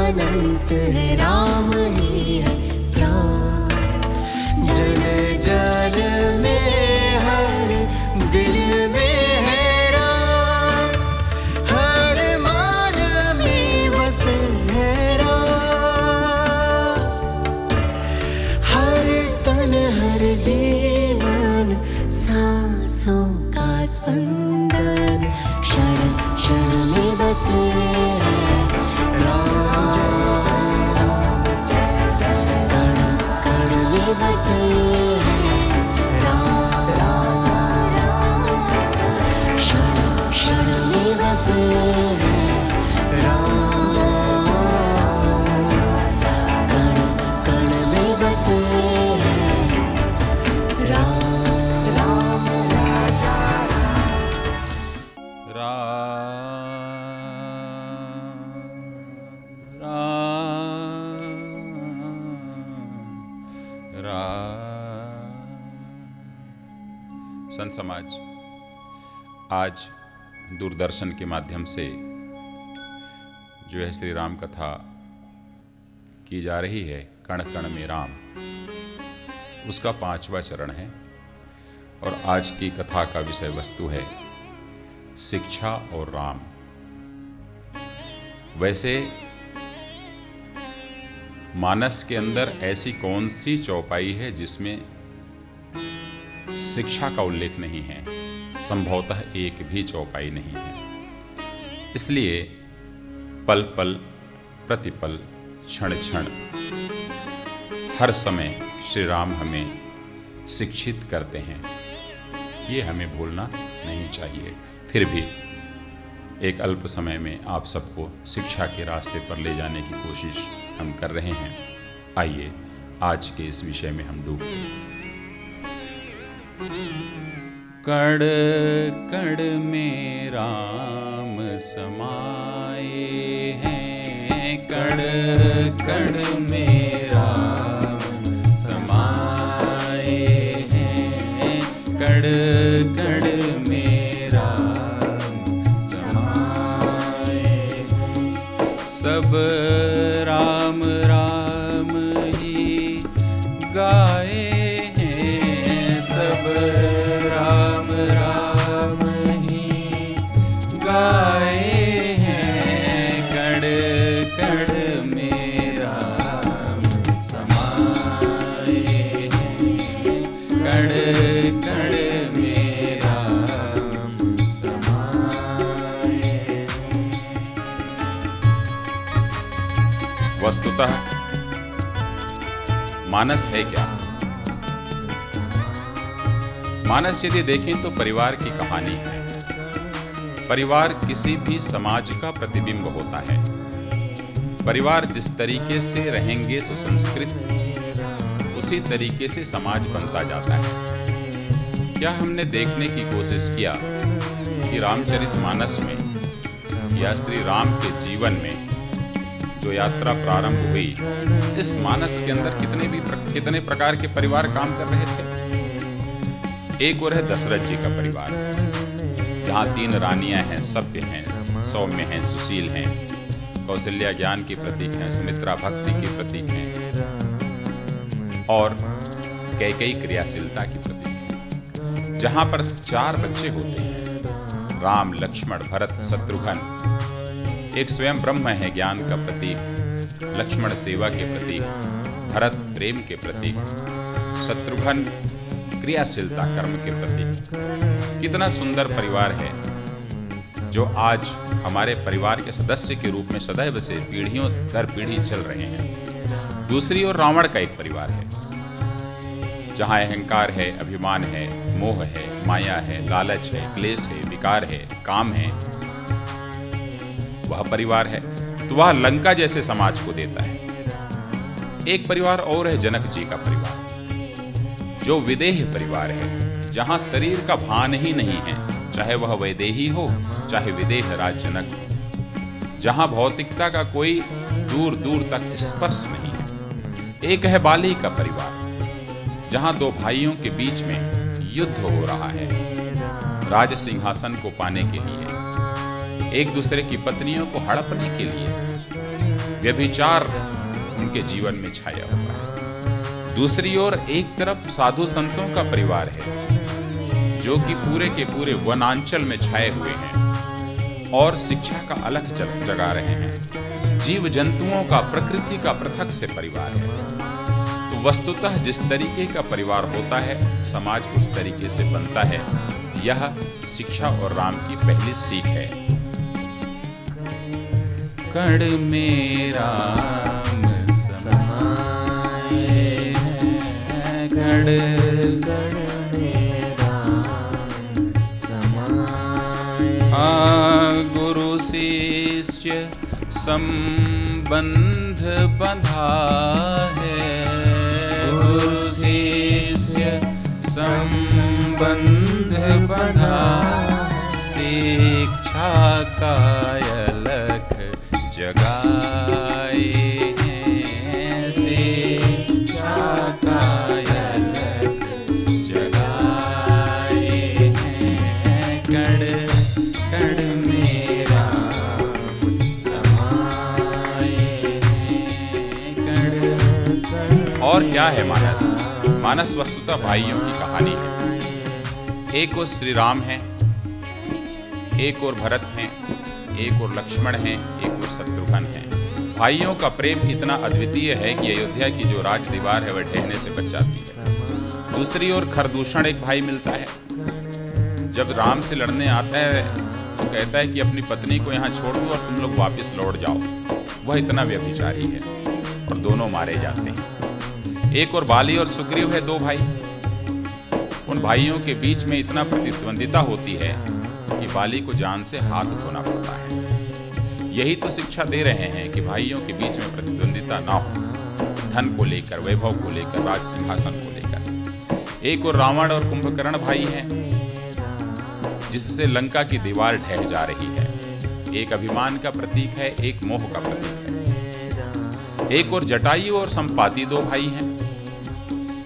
अनंत है, राम ही है प्राण। जल जल में हर दिल में है राम, हर मान में बसे है राम। हर तन हर जीवन सांसों का स्पंदन, क्षण क्षण में बसे है राम। कण कण में बसे है राम, क्षण क्षण में बसे है राम। कण कण में बसे है राम। राम राजा संत समाज आज दूरदर्शन के माध्यम से जो है श्री राम कथा की जा रही है, कण कण में राम, उसका 5वां चरण है। और आज की कथा का विषय वस्तु है शिक्षा और राम। वैसे मानस के अंदर ऐसी कौन सी चौपाई है जिसमें शिक्षा का उल्लेख नहीं है? संभवतः एक भी चौपाई नहीं है। इसलिए पल पल, प्रतिपल, क्षण क्षण, हर समय श्री राम हमें शिक्षित करते हैं। ये हमें भूलना नहीं चाहिए। फिर भी एक अल्प समय में आप सबको शिक्षा के रास्ते पर ले जाने की कोशिश हम कर रहे हैं। आइए आज के इस विषय में हम डूबते हैं। कण कण में राम समाए हैं, कण कण में राम समाए हैं, कण कण में राम समाए हैं। सब राम राम ही गाए हैं, सब राम राम ही गाए हैं, कण कण में राम समाए हैं, कण कण में राम समाए हैं। वस्तुतः मानस है क्या? मानस यदि देखें तो परिवार की कहानी है। परिवार किसी भी समाज का प्रतिबिंब होता है। परिवार जिस तरीके से रहेंगे सुसंस्कृत, उसी तरीके से समाज बनता जाता है। क्या हमने देखने की कोशिश किया कि रामचरितमानस में या श्री राम के जीवन में जो यात्रा प्रारंभ हुई, इस मानस के अंदर कितने प्रकार के परिवार काम कर रहे थे? एक और है दशरथ जी का परिवार, जहाँ 3 रानियां हैं, सभ्य हैं, सौम्य हैं, सुशील हैं, कौशल्या ज्ञान के प्रतीक हैं, सुमित्रा भक्ति के प्रतीक हैं, और कैकेयी क्रियाशीलता की प्रतीक है। जहाँ पर 4 बच्चे होते हैं, राम, लक्ष्मण, भरत, शत्रुघ्न। एक स्वयं ब्रह्म है, ज्ञान का प्रतीक, लक्ष्मण सेवा के प्रतीक, भरत प्रेम के प्रतीक, शत्रुघ्न क्रियाशीलता कर्म के प्रतीक। कितना सुंदर परिवार है जो आज हमारे परिवार के सदस्य के रूप में सदैव से पीढ़ियों दर पीढ़ी चल रहे हैं। दूसरी ओर रावण का एक परिवार है, जहां अहंकार है, अभिमान है, मोह है, माया है, लालच है, क्लेश है, विकार है, काम है। वह परिवार है तो वह लंका जैसे समाज को देता है। एक परिवार और है जनक जी का परिवार, जो विदेह परिवार है, जहां शरीर का भान ही नहीं है, चाहे वह वैदेही हो चाहे विदेह राज जनक हो, जहां भौतिकता का कोई दूर दूर तक स्पर्श नहीं है। एक है बाली का परिवार, जहां 2 भाइयों के बीच में युद्ध हो रहा है राज सिंहासन को पाने के लिए, एक दूसरे की पत्नियों को हड़पने के लिए। व्यभिचार उनके जीवन में छाया हुआ है। दूसरी ओर एक तरफ साधु संतों का परिवार है जो कि पूरे के पूरे वनांचल में छाए हुए हैं और शिक्षा का अलख जगा रहे हैं। जीव जंतुओं का, प्रकृति का पृथक से परिवार है। तो वस्तुतः जिस तरीके का परिवार होता है, समाज उस तरीके से बनता है। यह शिक्षा और राम की पहली सीख है। कण में राम समाए हैं, कण में राम समाए। गुरु शिष्य संबंध बंधा है, गुरु शिष्य संबंध बंधा, शिक्षा का अलख जगाए हैं, शिक्षा का अलख जगाए हैं। कण कण में राम समाए हैं, कण। और क्या है मानस? मानस वस्तुतः भाइयों की कहानी है। एक और श्री राम हैं, एक और भरत हैं, एक और लक्ष्मण हैं, एक और शत्रुघ्न हैं। भाइयों का प्रेम इतना अद्वितीय है कि अयोध्या की जो राज दीवार है वह ढहने से बच जाती है। दूसरी ओर खरदूषण एक भाई मिलता है। जब राम से लड़ने आता है तो कहता है कि अपनी पत्नी को यहाँ छोड़ दो और तुम लोग वापस लौट जाओ। वह इतना व्यभिचारी है और दोनों मारे जाते हैं। एक और बाली और सुग्रीव है, दो भाई। उन भाइयों के बीच में इतना प्रतिद्वंदिता होती है कि बाली को जान से हाथ धोना पड़ता है। यही तो शिक्षा दे रहे हैं कि भाइयों के बीच में प्रतिद्वंदिता ना हो, धन को लेकर, वैभव को लेकर, राज सिंहासन को लेकर। एक और रावण और कुंभकर्ण भाई हैं, जिससे लंका की दीवार ढह जा रही है। एक अभिमान का प्रतीक है, एक मोह का प्रतीक है। एक और जटायु और संपाति दो भाई हैं।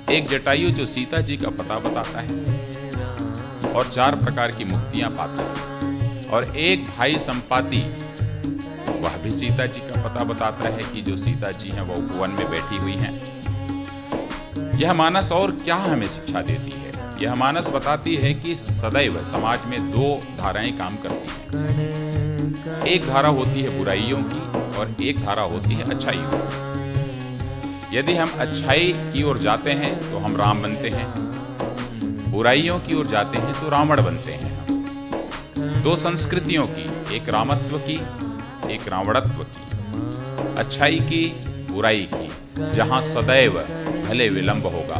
एक जटायु जो सीता जी का पता बताता है और 4 प्रकार की मुक्तियां पाता है, और एक भाई संपाति, वह भी सीता जी का पता बताता है कि जो सीता जी हैं वो उपवन में बैठी हुई हैं। यह मानस और क्या हमें शिक्षा देती है? यह मानस बताती है कि सदैव समाज में 2 धाराएं काम करती हैं। एक धारा होती है बुराइयों की और एक धारा होती है अच्छाइयों की। यदि हम अच्छाई की ओर जाते हैं तो हम राम बनते हैं, बुराइयों की ओर जाते हैं तो रावण बनते हैं। 2 संस्कृतियों की, एक रामत्व की, एक रावणत्व की, अच्छाई की, बुराई की, जहां सदैव भले विलंब होगा,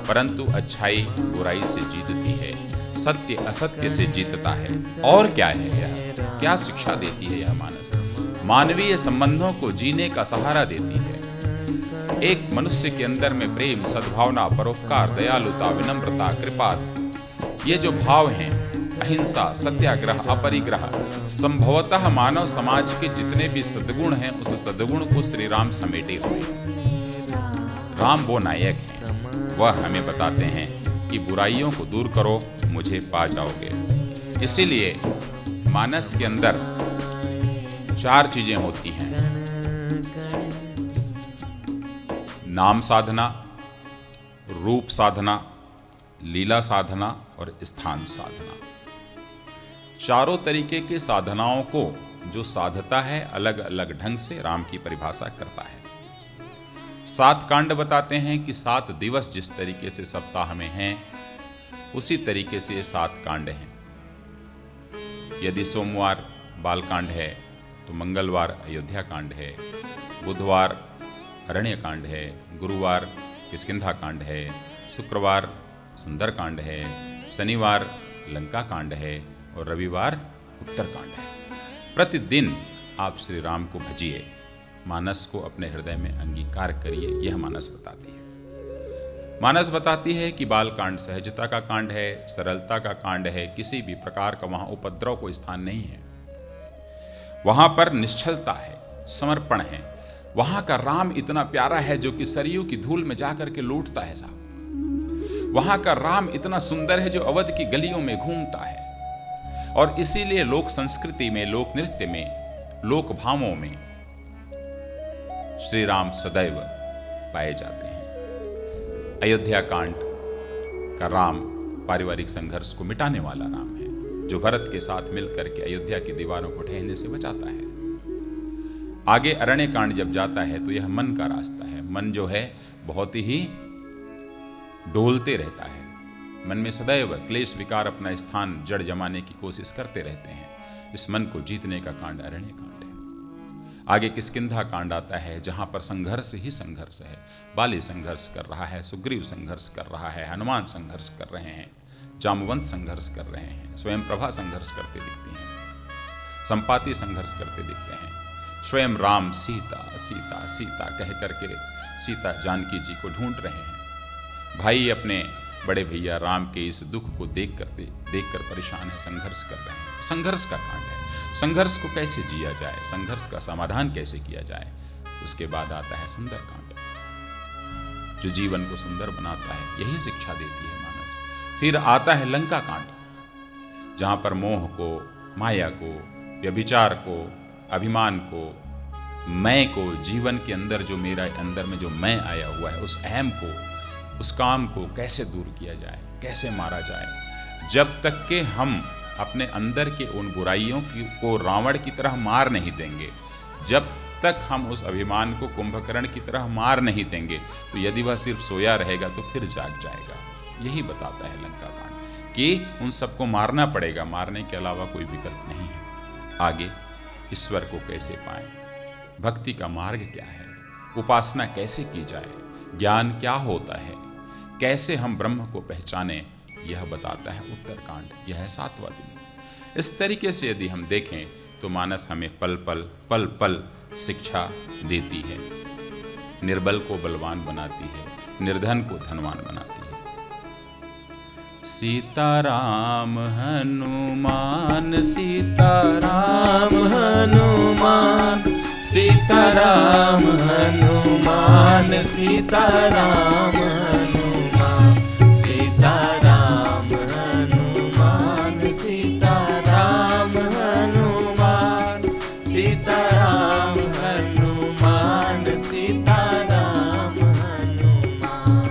परंतु अच्छाई बुराई से जीतती है, सत्य असत्य से जीतता है। और क्या है यह? क्या शिक्षा देती है यह मानस? मानवीय संबंधों को जीने का सहारा देती है। एक मनुष्य के अंदर में प्रेम, सद्भावना, परोपकार, दयालुता, विनम्रता, कृपा, ये जो भाव हैं, अहिंसा, सत्याग्रह, अपरिग्रह, संभवतः मानव समाज के जितने भी सद्गुण हैं, उस सद्गुण को श्री राम समेटे हुए। राम वो नायक हैं, वह हमें बताते हैं कि बुराइयों को दूर करो, मुझे पा जाओगे। इसीलिए मानस के अंदर 4 चीजें होती हैं: नाम साधना, रूप साधना, लीला साधना और स्थान साधना। चारों तरीके के साधनाओं को जो साधता है, अलग अलग ढंग से राम की परिभाषा करता है। 7 कांड बताते हैं कि 7 दिवस जिस तरीके से सप्ताह में हैं, उसी तरीके से ये 7 कांड हैं। यदि सोमवार बालकांड है तो मंगलवार अयोध्या कांड है, बुधवार अरण्य कांड है, गुरुवार किष्किंधा कांड है, शुक्रवार सुंदर कांड है, शनिवार लंका कांड है और रविवार उत्तर कांड है। प्रतिदिन आप श्री राम को भजिए, मानस को अपने हृदय में अंगीकार करिए, यह मानस बताती है। मानस बताती है कि बाल कांड सहजता का कांड है, सरलता का कांड है, किसी भी प्रकार का वहां उपद्रव को स्थान नहीं है। वहां पर निश्चलता है, समर्पण है। वहां का राम इतना प्यारा है जो कि सरयू की धूल में जाकर के लौटता है साहब। वहां का राम इतना सुंदर है जो अवध की गलियों में घूमता है। और इसीलिए लोक संस्कृति में, लोक नृत्य में, लोक भावों में श्री राम सदैव पाए जाते हैं। अयोध्या कांड का राम पारिवारिक संघर्ष को मिटाने वाला राम है, जो भरत के साथ मिलकर के अयोध्या की दीवारों को ढहने से बचाता है। आगे अरण्य कांड जब जाता है तो यह मन का रास्ता है। मन जो है बहुत ही डोलते रहता है, मन में सदैव क्लेश विकार अपना स्थान जड़ जमाने की कोशिश करते रहते हैं। इस मन को जीतने का कांड अरण्य कांड है। आगे किष्किंधा कांड आता है, जहां पर संघर्ष ही संघर्ष है। बाली संघर्ष कर रहा है, सुग्रीव संघर्ष कर रहा है, हनुमान संघर्ष कर रहे हैं, जामवंत संघर्ष कर रहे हैं, स्वयं प्रभा संघर्ष करते दिखती हैं, संपाति संघर्ष करते दिखते हैं। स्वयं राम सीता सीता सीता कह करके सीता जानकी जी को ढूंढ रहे हैं। भाई अपने बड़े भैया राम के इस दुख को देखकर परेशान है, संघर्ष कर रहे हैं। संघर्ष का कांड है। संघर्ष को कैसे जिया जाए, संघर्ष का समाधान कैसे किया जाए, उसके बाद आता है सुंदर कांड, जो जीवन को सुंदर बनाता है। यही शिक्षा देती है मानस। फिर आता है लंका कांड, जहां पर मोह को, माया को, व्यभिचार को, अभिमान को, मैं को, जीवन के अंदर जो मेरा अंदर में जो मैं आया हुआ है, उस अहम को, उस काम को कैसे दूर किया जाए, कैसे मारा जाए। जब तक के हम अपने अंदर के उन बुराइयों को रावण की तरह मार नहीं देंगे, जब तक हम उस अभिमान को कुंभकर्ण की तरह मार नहीं देंगे, तो यदि वह सिर्फ सोया रहेगा तो फिर जाग जाएगा। यही बताता है लंका कांड कि उन सबको मारना पड़ेगा, मारने के अलावा कोई विकल्प नहीं है। आगे ईश्वर को कैसे पाएं, भक्ति का मार्ग क्या है, उपासना कैसे की जाए, ज्ञान क्या होता है, कैसे हम ब्रह्म को पहचाने, यह बताता है उत्तरकांड। यह है 7वां दिन। इस तरीके से यदि हम देखें तो मानस हमें पल पल शिक्षा देती है। निर्बल को बलवान बनाती है, निर्धन को धनवान बनाती है। सीताराम हनुमान, सीताराम हनुमान, सीताराम हनुमान, सीताराम हनुमान, सीताराम हनुमान, सीताराम हनुमान, सीताराम हनुमान, सीताराम हनुमान।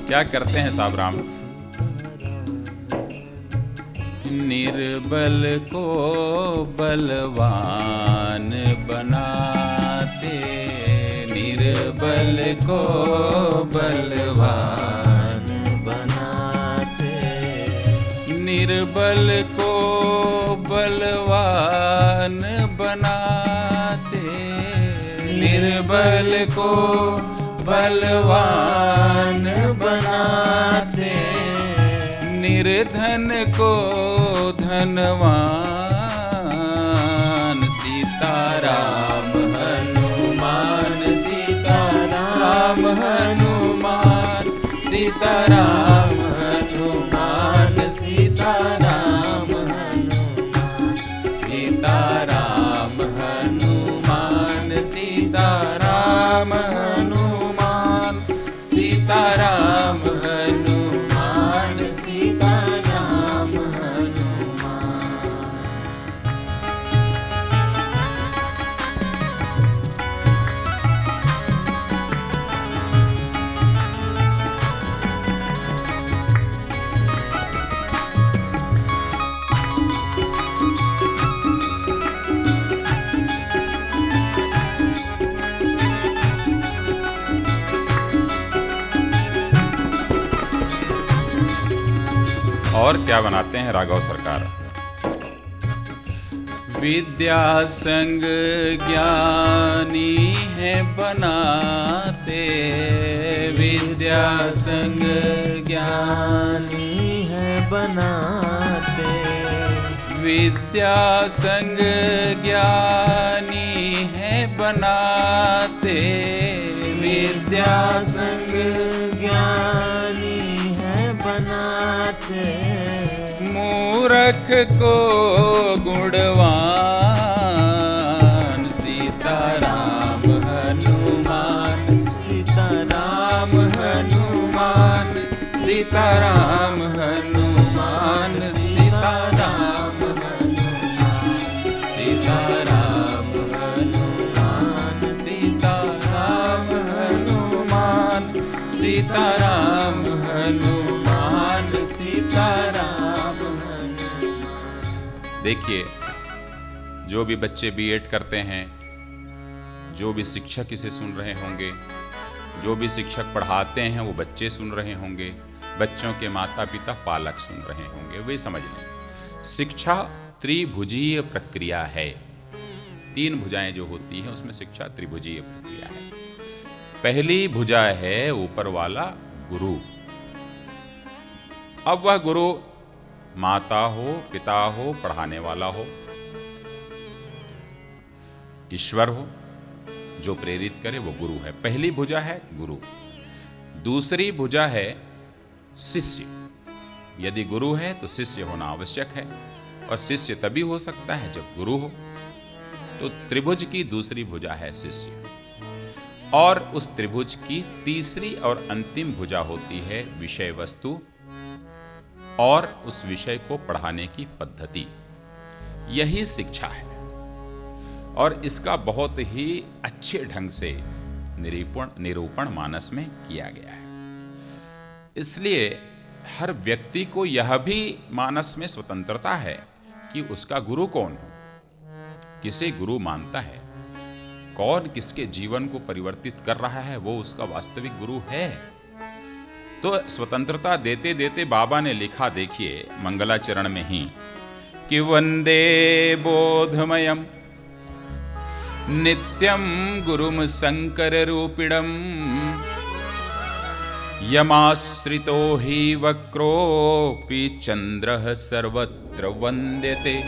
क्या करते हैं साहब राम? निर्बल को बलवान बनाते, निर्बल को बलवान बनाते, निर्बल को बलवान बनाते, निर्बल को बलवान बनाते, निर्धन को धनवान। सीताराम हनुमान, सीताराम हनुमान, सीताराम हनुमान, सीताराम हनुमान, सीताराम हनुमान, सीताराम हनुमान, सीताराम हनुमान, सीताराम हनुमान। और क्या बनाते हैं राघव सरकार? विद्या संग ज्ञानी है बनाते, विद्या संग ज्ञानी है बनाते, विद्या संग ज्ञानी है बनाते, विद्या संग ज्ञानी है बनाते, मूर्ख को गुणवान। सीताराम हनुमान, सीताराम हनुमान, सीताराम हनुमान, सीताराम हनुमान, सीताराम हनुमान, सीताराम सीताराम हनुमान सीताराम हनुमान। देखिए, जो भी बच्चे बीएड करते हैं, जो भी शिक्षक इसे सुन रहे होंगे, जो भी शिक्षक पढ़ाते हैं वो बच्चे सुन रहे होंगे, बच्चों के माता पिता पालक सुन रहे होंगे, वे समझ लें शिक्षा त्रिभुजीय प्रक्रिया है। 3 भुजाएं जो होती हैं उसमें शिक्षा त्रिभुजीय प्रक्रिया है। पहली भुजा है ऊपर वाला गुरु। अब वह गुरु माता हो, पिता हो, पढ़ाने वाला हो, ईश्वर हो, जो प्रेरित करे वो गुरु है। पहली भुजा है गुरु। दूसरी भुजा है शिष्य। यदि गुरु है तो शिष्य होना आवश्यक है, और शिष्य तभी हो सकता है जब गुरु हो। तो त्रिभुज की दूसरी भुजा है शिष्य, और उस त्रिभुज की तीसरी और अंतिम भुजा होती है विषय वस्तु और उस विषय को पढ़ाने की पद्धति। यही शिक्षा है, और इसका बहुत ही अच्छे ढंग से निरूपण मानस में किया गया है। इसलिए हर व्यक्ति को यह भी मानस में स्वतंत्रता है कि उसका गुरु कौन हो, किसे गुरु मानता है, कौन किसके जीवन को परिवर्तित कर रहा है, वो उसका वास्तविक गुरु है। तो स्वतंत्रता देते देते बाबा ने लिखा, देखिए मंगलाचरण में ही, कि वंदे बोधमयम नित्यम गुरुम शंकर रूपिणम यमाश्रितो हि वक्रोपि चंद्रः सर्वत्र वंद्यते।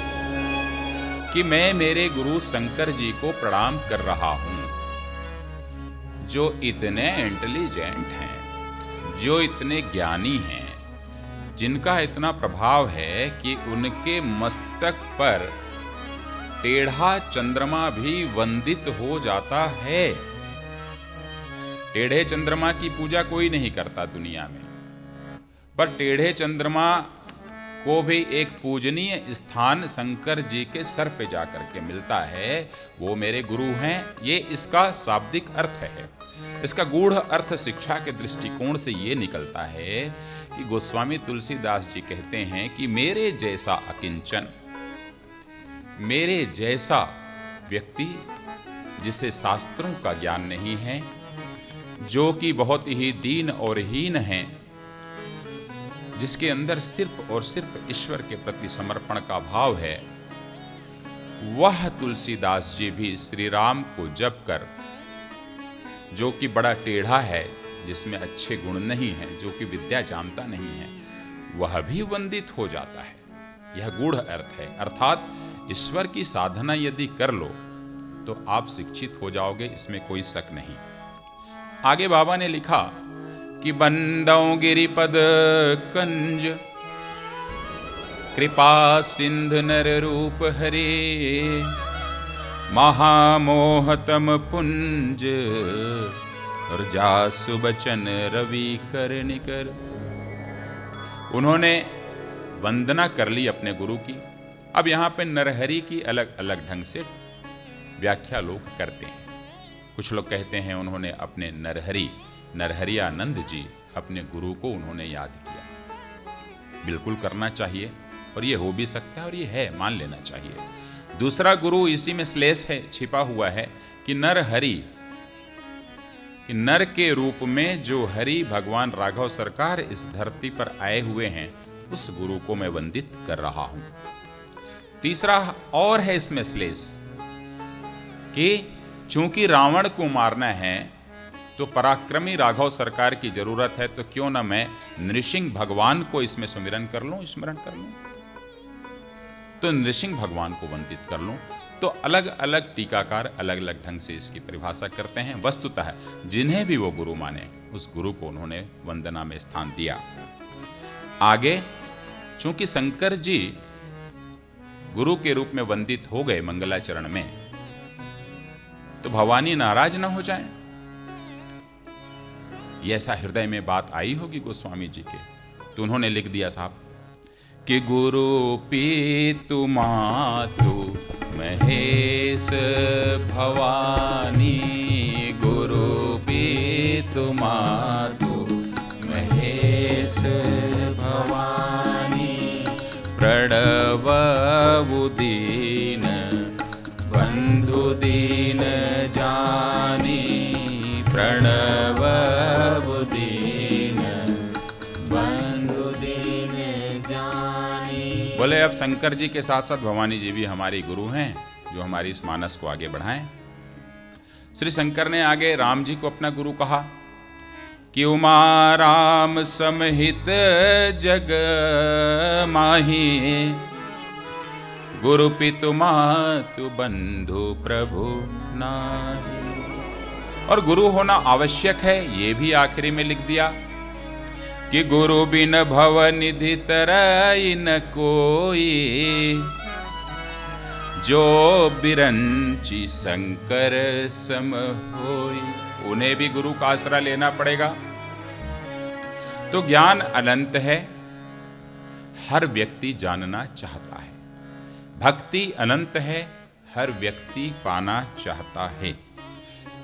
कि मैं मेरे गुरु शंकर जी को प्रणाम कर रहा हूं, जो इतने इंटेलिजेंट हैं, जो इतने ज्ञानी हैं, जिनका इतना प्रभाव है कि उनके मस्तक पर टेढ़ा चंद्रमा भी वंदित हो जाता है। टेढ़े चंद्रमा की पूजा कोई नहीं करता दुनिया में, पर टेढ़े चंद्रमा को भी एक पूजनीय स्थान शंकर जी के सर पे जाकर के मिलता है। वो मेरे गुरु हैं, ये इसका शाब्दिक अर्थ है। इसका गूढ़ अर्थ शिक्षा के दृष्टिकोण से ये निकलता है कि गोस्वामी तुलसीदास जी कहते हैं कि मेरे जैसा अकिंचन, मेरे जैसा व्यक्ति जिसे शास्त्रों का ज्ञान नहीं है, जो कि बहुत ही दीन और हीन है, जिसके अंदर सिर्फ और सिर्फ ईश्वर के प्रति समर्पण का भाव है, वह तुलसीदास जी भी श्री राम को जप कर, जो कि बड़ा टेढ़ा है, जिसमें अच्छे गुण नहीं है, जो कि विद्या जानता नहीं है, वह भी वंदित हो जाता है। यह गूढ़ अर्थ है। अर्थात ईश्वर की साधना यदि कर लो तो आप शिक्षित हो जाओगे, इसमें कोई शक नहीं। आगे बाबा ने लिखा कि बंदौ गिरिपद कंज कृपा सिंधु नर रूप हरे महामोहतम पुंज और जासु बचन रवि कर निकर। उन्होंने वंदना कर ली अपने गुरु की। अब यहाँ पे नरहरि की अलग अलग ढंग से व्याख्या लोग करते हैं। कुछ लोग कहते हैं उन्होंने अपने नरहरियानंद जी अपने गुरु को उन्होंने याद किया। बिल्कुल करना चाहिए, और ये हो भी सकता है, और ये है, मान लेना चाहिए। दूसरा गुरु इसी में श्लेष है, छिपा हुआ है कि नरहरि, कि नर के रूप में जो हरि भगवान राघव सरकार इस धरती पर आए हुए हैं, उस गुरु को मैं वंदित कर रहा हूं। तीसरा और है इसमें श्लेष कि चूंकि रावण को मारना है तो पराक्रमी राघव सरकार की जरूरत है, तो क्यों ना मैं नृसिंह भगवान को इसमें सुमिरन कर लूं, स्मरण कर लूं, तो नृसिंह भगवान को वंदित कर लूं। तो अलग अलग टीकाकार अलग अलग ढंग से इसकी परिभाषा करते हैं। वस्तुतः जिन्हें भी वो गुरु माने, उस गुरु को उन्होंने वंदना में स्थान दिया। आगे चूंकि शंकर जी गुरु के रूप में वंदित हो गए मंगलाचरण में, तो भवानी नाराज न हो जाएं। ये ऐसा हृदय में बात आई होगी गोस्वामी जी के, तो उन्होंने लिख दिया साहब कि गुरु पीतु मातु महेश भवानी, गुरु पीतु मातु प्रणवु दीन बंधु दीन जानी, प्रणवु दीन बंधु दीन जानी। बोले अब शंकर जी के साथ साथ भवानी जी भी हमारी गुरु हैं, जो हमारी इस मानस को आगे बढ़ाएं। श्री शंकर ने आगे राम जी को अपना गुरु कहा कि उमा राम समहित जग माही, गुरु पितु मातु बंधु प्रभु नाही। और गुरु होना आवश्यक है, ये भी आखिरी में लिख दिया कि गुरु बिन भव निधि तरई न कोई, जो बिरंची शंकर सम होई। उन्हें भी गुरु का आसरा लेना पड़ेगा। तो ज्ञान अनंत है, हर व्यक्ति जानना चाहता है। भक्ति अनंत है, हर व्यक्ति पाना चाहता है।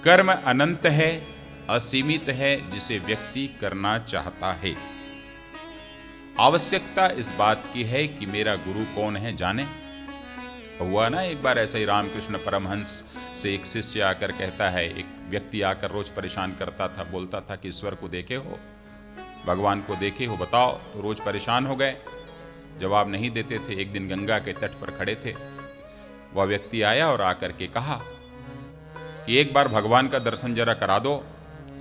कर्म अनंत है, असीमित है, जिसे व्यक्ति करना चाहता है। आवश्यकता इस बात की है कि मेरा गुरु कौन है जाने। हुआ ना एक बार ऐसा ही, रामकृष्ण परमहंस से एक शिष्य आकर कहता है, एक व्यक्ति आकर रोज परेशान करता था, बोलता था कि ईश्वर को देखे हो, भगवान को देखे हो, बताओ। तो रोज परेशान हो गए, जवाब नहीं देते थे। एक दिन गंगा के तट पर खड़े थे, वह व्यक्ति आया और आकर के कहा कि एक बार भगवान का दर्शन जरा करा दो।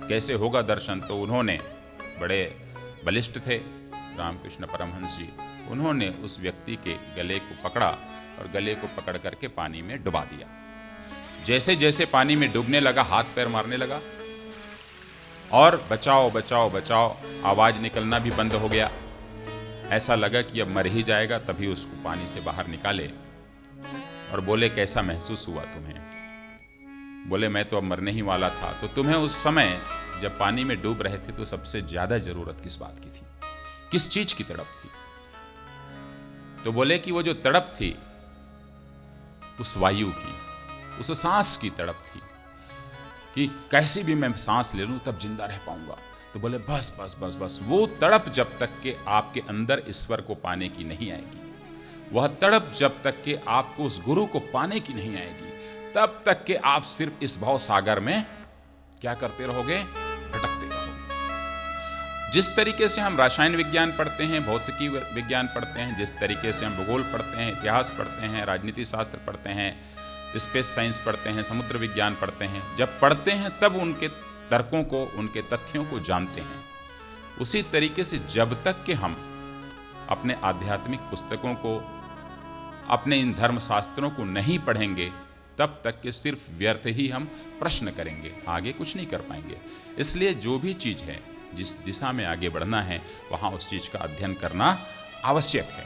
कैसे होगा दर्शन? तो उन्होंने, बड़े बलिष्ठ थे रामकृष्ण परमहंस जी, उन्होंने उस व्यक्ति के गले को पकड़ा और गले को पकड़ करके पानी में डुबा दिया। जैसे जैसे पानी में डूबने लगा, हाथ पैर मारने लगा और बचाओ बचाओ बचाओ, आवाज निकलना भी बंद हो गया। ऐसा लगा कि अब मर ही जाएगा। तभी उसको पानी से बाहर निकाले और बोले, कैसा महसूस हुआ तुम्हें? बोले, मैं तो अब मरने ही वाला था। तो तुम्हें उस समय जब पानी में डूब रहे थे तो सबसे ज्यादा जरूरत किस बात की थी, किस चीज की तड़प थी? तो बोले कि वो जो तड़प थी उस वायु की, उस सांस की तड़प थी कि कैसे भी मैं सांस ले लूं तब जिंदा रह पाऊंगा। तो बोले बस बस बस बस, वो तड़प जब तक के आपके अंदर ईश्वर को पाने की नहीं आएगी, वह तड़प जब तक के आपको उस गुरु को पाने की नहीं आएगी, तब तक के आप सिर्फ इस भव सागर में क्या करते रहोगे? भटकते रहोगे। जिस तरीके से हम रसायन विज्ञान पढ़ते हैं, भौतिकी विज्ञान पढ़ते हैं, जिस तरीके से हम भूगोल पढ़ते हैं, इतिहास पढ़ते हैं, राजनीति शास्त्र पढ़ते हैं, स्पेस साइंस पढ़ते हैं, समुद्र विज्ञान पढ़ते हैं, जब पढ़ते हैं तब उनके तर्कों को, उनके तथ्यों को जानते हैं। उसी तरीके से जब तक कि हम अपने आध्यात्मिक पुस्तकों को, अपने इन धर्म शास्त्रों को नहीं पढ़ेंगे, तब तक कि सिर्फ व्यर्थ ही हम प्रश्न करेंगे, आगे कुछ नहीं कर पाएंगे। इसलिए जो भी चीज है, जिस दिशा में आगे बढ़ना है, वहां उस चीज का अध्ययन करना आवश्यक है।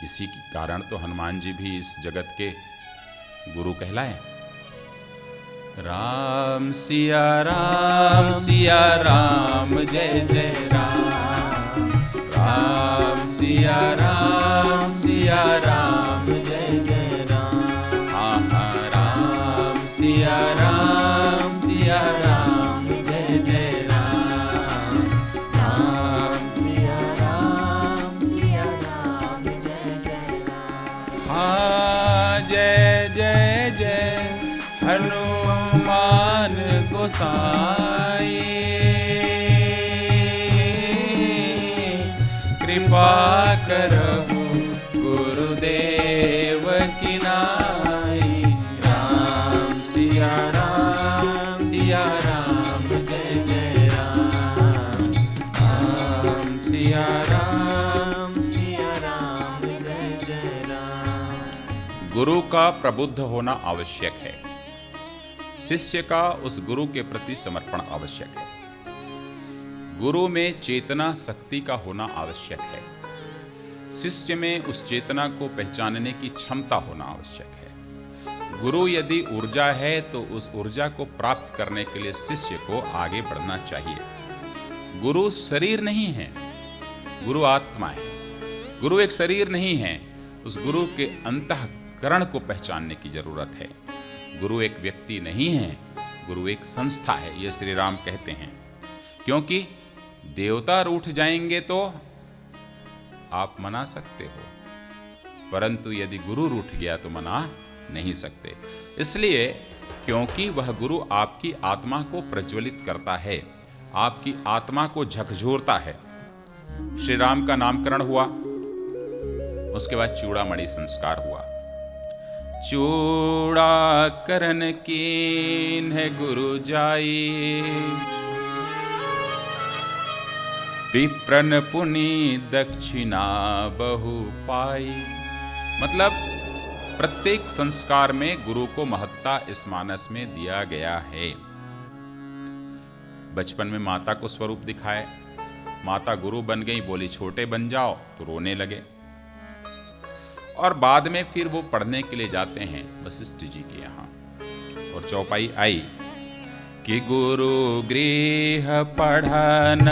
इसी के कारण तो हनुमान जी भी इस जगत के गुरु कहलाए। राम सिया राम जय जय राम, राम सिया राम जय जय राम, राम सिया राम जय जय राम, राम सिया राम जय जय राम। हाँ, जय जय जय हनुमान गोसाई, कृपा करहु गुरुदेव की नाई। राम सिया राम जय जय राम, राम सिया राम जय जय राम। गुरु का प्रबुद्ध होना आवश्यक है, शिष्य का उस गुरु के प्रति समर्पण आवश्यक है, गुरु में चेतना शक्ति का होना आवश्यक है, शिष्य में उस चेतना को पहचानने की क्षमता होना आवश्यक है। गुरु यदि ऊर्जा है तो उस ऊर्जा को प्राप्त करने के लिए शिष्य को आगे बढ़ना चाहिए। गुरु शरीर नहीं है, गुरु आत्मा है। गुरु एक शरीर नहीं है, उस गुरु के अंतःकरण को पहचानने की जरूरत है। गुरु एक व्यक्ति नहीं है, गुरु एक संस्था है, ये श्री राम कहते हैं। क्योंकि देवता रूठ जाएंगे तो आप मना सकते हो, परंतु यदि गुरु रूठ गया तो मना नहीं सकते। इसलिए क्योंकि वह गुरु आपकी आत्मा को प्रज्वलित करता है, आपकी आत्मा को झकझोरता है। श्री राम का नामकरण हुआ, उसके बाद चूड़ामणि संस्कार हुआ। चूड़ाकरण कीन है गुरु जाई, विप्रन पुनि दक्षिणा बहु पाई। मतलब प्रत्येक संस्कार में गुरु को महत्ता इस मानस में दिया गया है। बचपन में माता को स्वरूप दिखाए, माता गुरु बन गई, बोली छोटे बन जाओ तो रोने लगे। और बाद में फिर वो पढ़ने के लिए जाते हैं वशिष्ठ जी के यहाँ, और चौपाई आई कि गुरु गृह पढ़न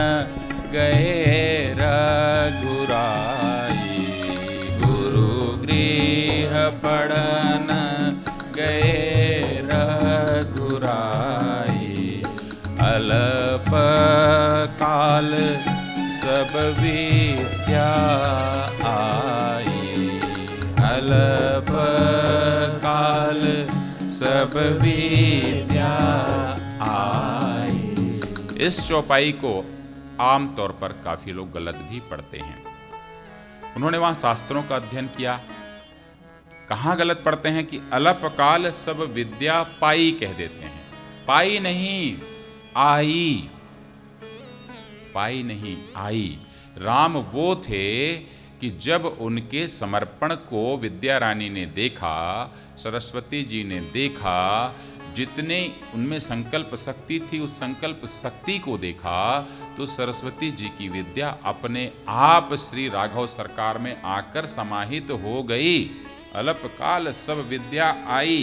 गए रघुराई, गुरु गृह पढ़न गए रघुराई, अल्प काल सब विद्या आई, अल्प काल सब विद्या आई। इस चौपाई को आम तौर पर काफी लोग गलत भी पढ़ते हैं। उन्होंने वहां शास्त्रों का अध्ययन किया, कहां गलत पढ़ते हैं कि अल्पकाल सब विद्या पाई कह देते हैं। पाई नहीं, आई, पाई नहीं आई। राम वो थे कि जब उनके समर्पण को विद्या रानी ने देखा, सरस्वती जी ने देखा, जितने उनमें संकल्प शक्ति थी उस संकल्प शक्ति को देखा, तो सरस्वती जी की विद्या अपने आप श्री राघव सरकार में आकर समाहित हो गई। अल्पकाल सब विद्या आई।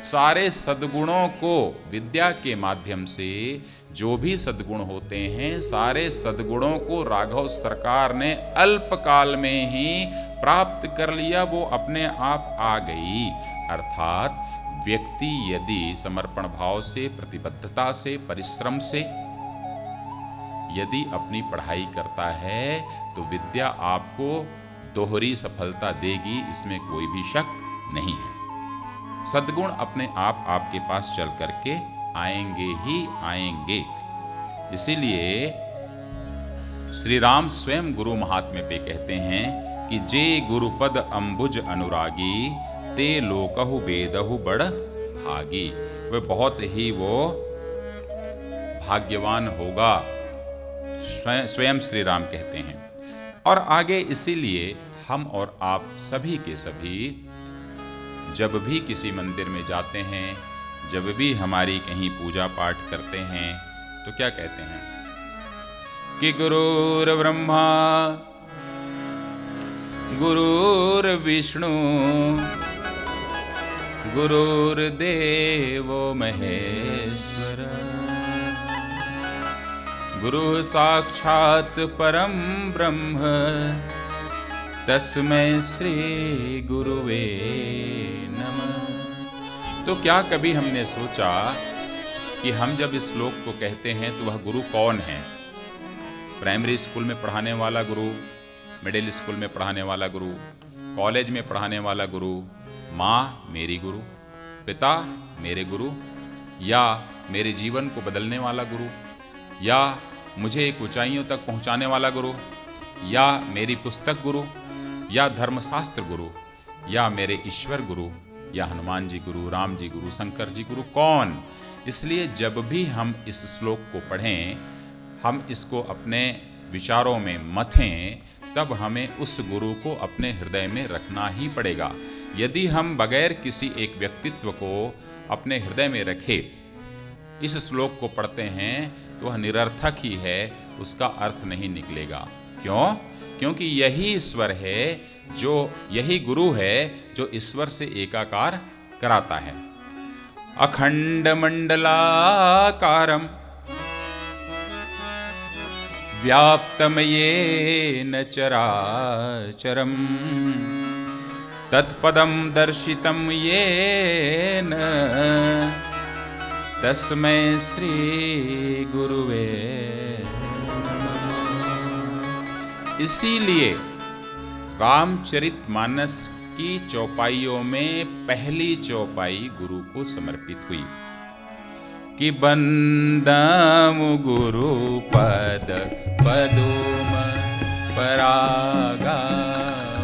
सारे सद्गुणों को विद्या के माध्यम से, जो भी सद्गुण होते हैं, सारे सद्गुणों को राघव सरकार ने अल्पकाल में ही प्राप्त कर लिया, वो अपने आप आ गई। अर्थात व्यक्ति यदि समर्पण भाव से, प्रतिबद्धता से, परिश्रम से यदि अपनी पढ़ाई करता है तो विद्या आपको दोहरी सफलता देगी, इसमें कोई भी शक नहीं है। सद्गुण अपने आप आपके पास चल करके आएंगे ही आएंगे। इसीलिए श्री राम स्वयं गुरु महात्म्य पे कहते हैं कि जे गुरुपद अंबुज अनुरागी, ते लोकहु वेदहु बड़ भागी। वह बहुत ही वो भाग्यवान होगा, स्वयं श्री राम कहते हैं। और आगे इसीलिए हम और आप सभी के सभी जब भी किसी मंदिर में जाते हैं, जब भी हमारी कहीं पूजा पाठ करते हैं, तो क्या कहते हैं कि गुरुर ब्रह्मा गुरुर्विष्णु गुरुर्देवो महेश्वर, गुरु साक्षात् परम ब्रह्म तस्मै श्री गुरुवे नमः। तो क्या कभी हमने सोचा कि हम जब इस श्लोक को कहते हैं तो वह गुरु कौन है? प्राइमरी स्कूल में पढ़ाने वाला गुरु, मिडिल स्कूल में पढ़ाने वाला गुरु, कॉलेज में पढ़ाने वाला गुरु, माँ मेरी गुरु, पिता मेरे गुरु, या मेरे जीवन को बदलने वाला गुरु, या मुझे एक ऊंचाइयों तक पहुंचाने वाला गुरु, या मेरी पुस्तक गुरु, या धर्मशास्त्र गुरु, या मेरे ईश्वर गुरु, या हनुमान जी गुरु, राम जी गुरु, शंकर जी गुरु, कौन? इसलिए जब भी हम इस श्लोक को पढ़ें, हम इसको अपने विचारों में मथें, तब हमें उस गुरु को अपने हृदय में रखना ही पड़ेगा। यदि हम बगैर किसी एक व्यक्तित्व को अपने हृदय में रखे इस श्लोक को पढ़ते हैं तो वह निरर्थक ही है, उसका अर्थ नहीं निकलेगा। क्यों? क्योंकि यही ईश्वर है, जो यही गुरु है जो ईश्वर से एकाकार कराता है। अखंड मंडलाकारम व्याप्तमयेन चराचरम तत्पदं दर्शितं येन तस्मै श्री गुरुवे। इसीलिए रामचरितमानस की चौपाइयों में पहली चौपाई गुरु को समर्पित हुई कि बंदम गुरु पद पदोम परागा,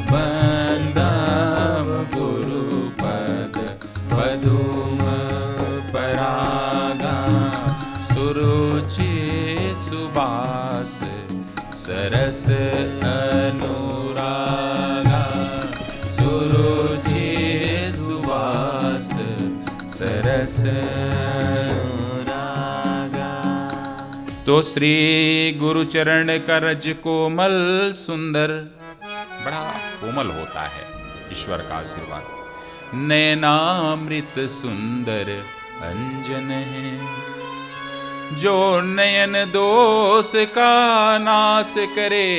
बंदम गुरु पद पदोम परागा, सुरुचि सुबास सरस अनुरागा, सुरुचि सुबास सरस अनुरागा। तो श्री गुरुचरण करज कोमल सुंदर, बड़ा कोमल होता है ईश्वर का आशीर्वाद। नयनामृत सुंदर अंजन है, जो नयन दोष का नाश करे।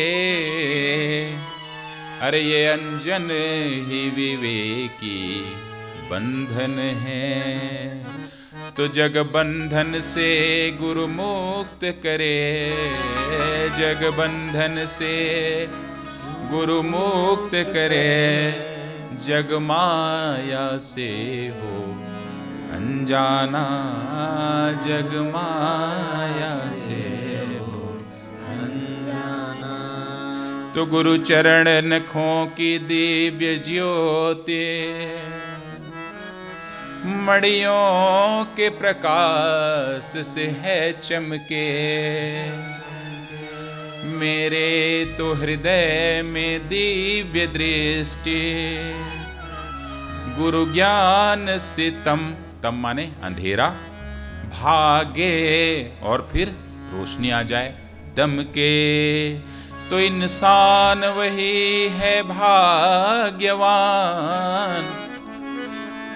अरे ये अंजन ही विवेकी बंधन है, तो जग बंधन से गुरु मुक्त करे। जग बंधन से गुरु मुक्त करे, जग माया से हो अनजाना, जग माया से हो अनजाना। तो गुरु चरण नखों की दिव्य ज्योति, मड़ियों के प्रकाश से है चमके। मेरे तो हृदय में दिव्य दृष्टि, गुरु ज्ञान से तम माने अंधेरा भागे, और फिर रोशनी आ जाए दमके। तो इंसान वही है भाग्यवान,